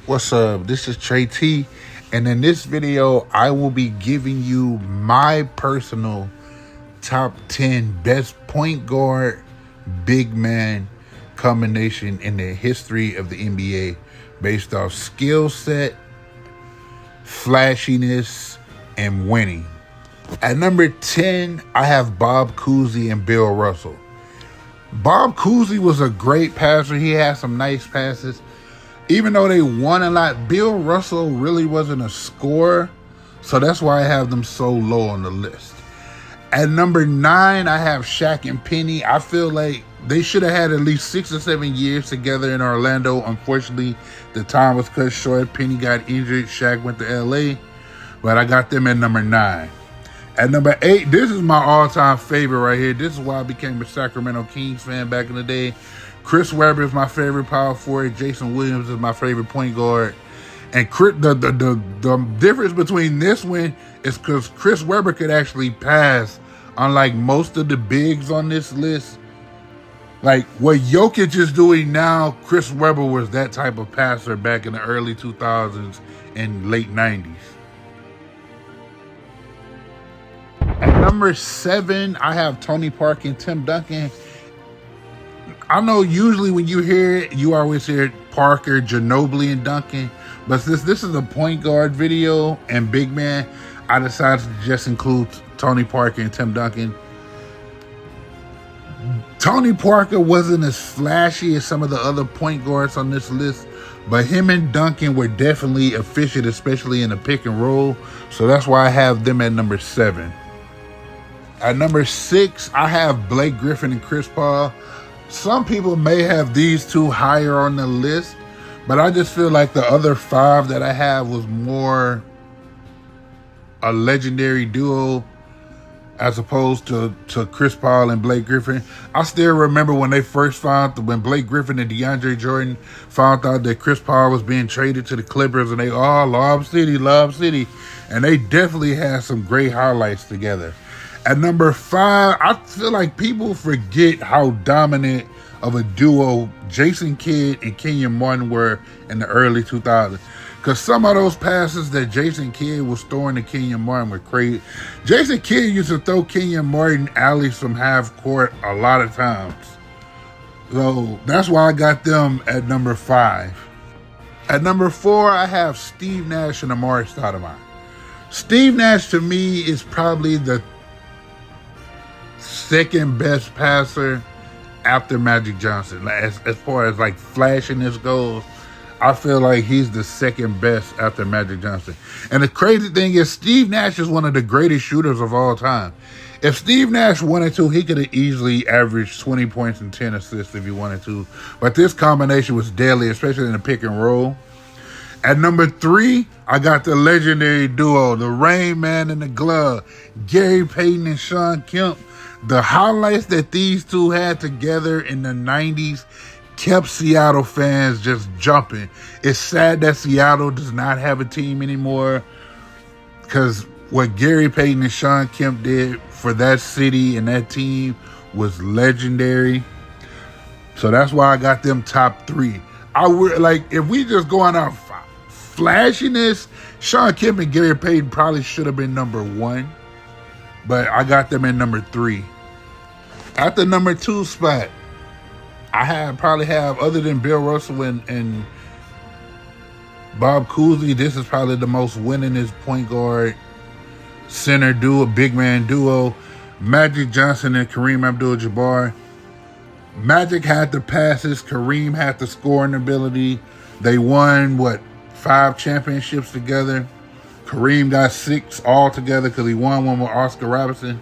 What's up? This is Trey T, and in this video, I will be giving you my personal top 10 best point guard, big man combination in the history of the NBA based off skill set, flashiness, and winning. At number 10, I have Bob Cousy and Bill Russell. Bob Cousy was a great passer. He had some nice passes. Even though they won a lot, Bill Russell really wasn't a scorer, so that's why I have them so low on the list. At number 9, I have Shaq and Penny. I feel like they should have had at least 6 or 7 years together in Orlando. Unfortunately, the time was cut short. Penny got injured. Shaq went to LA, but I got them at number 9. At number 8, this is my all-time favorite right here. This is why I became a Sacramento Kings fan back in the day. Chris Webber is my favorite power forward. Jason Williams is my favorite point guard. And the difference between this one is because Chris Webber could actually pass, unlike most of the bigs on this list. Like what Jokic is doing now, Chris Webber was that type of passer back in the early 2000s and late 90s. At number 7, I have Tony Parker and Tim Duncan. I know usually when you hear it, you always hear Parker, Ginobili, and Duncan. But since this is a point guard video and big man, I decided to just include Tony Parker and Tim Duncan. Tony Parker wasn't as flashy as some of the other point guards on this list, but him and Duncan were definitely efficient, especially in the pick and roll. So that's why I have them at number 7. At number 6, I have Blake Griffin and Chris Paul. Some people may have these two higher on the list, but I just feel like the other 5 that I have was more a legendary duo as opposed to Chris Paul and Blake Griffin. I still remember when they first when Blake Griffin and DeAndre Jordan found out that Chris Paul was being traded to the Clippers, and they all Lob City. And they definitely had some great highlights together. At number 5, I feel like people forget how dominant of a duo Jason Kidd and Kenyon Martin were in the early 2000s. Because some of those passes that Jason Kidd was throwing to Kenyon Martin were crazy. Jason Kidd used to throw Kenyon Martin alleys from half court a lot of times. So that's why I got them at number 5. At number 4, I have Steve Nash and Amar'e Stoudemire. Steve Nash to me is probably the second best passer after Magic Johnson. As far as like flashiness goes, I feel like he's the second best after Magic Johnson. And the crazy thing is, Steve Nash is one of the greatest shooters of all time. If Steve Nash wanted to, he could have easily averaged 20 points and 10 assists if he wanted to. But this combination was deadly, especially in the pick and roll. At number 3, I got the legendary duo, the Rain Man and the Glove, Gary Payton and Shawn Kemp. The highlights that these two had together in the 90s kept Seattle fans just jumping. It's sad that Seattle does not have a team anymore, because what Gary Payton and Shawn Kemp did for that city and that team was legendary. So that's why I got them top 3. I would like, if we just go on our flashiness, Shawn Kemp and Gary Payton probably should have been number 1. But I got them in number 3. At the number 2 spot, I probably have, other than Bill Russell and Bob Cousy, this is probably the most winningest point guard center duo, big man duo, Magic Johnson and Kareem Abdul-Jabbar. Magic had the passes, Kareem had the scoring ability. They won, 5 championships together. Kareem got 6 altogether because he won one with Oscar Robertson.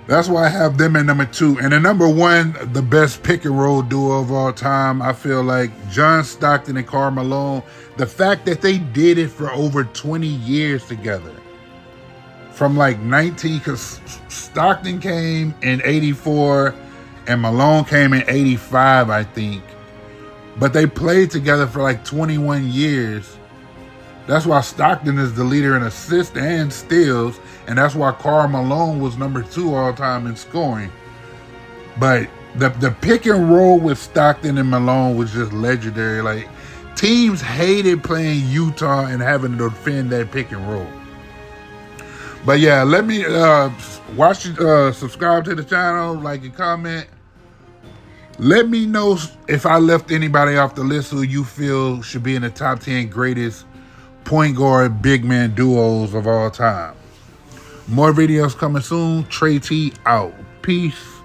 That's why I have them at number 2. And at number 1, the best pick and roll duo of all time, I feel like John Stockton and Karl Malone. The fact that they did it for over 20 years together. From like 19, because Stockton came in 84 and Malone came in 85, I think. But they played together for like 21 years. That's why Stockton is the leader in assists and steals, and that's why Karl Malone was number 2 all time in scoring. But the pick and roll with Stockton and Malone was just legendary. Like, Teams hated playing Utah and having to defend that pick and roll. But yeah, let me subscribe to the channel, like and comment. Let me know if I left anybody off the list who you feel should be in the top 10 greatest point guard big man duos of all time. More videos coming soon. Trey T out. Peace.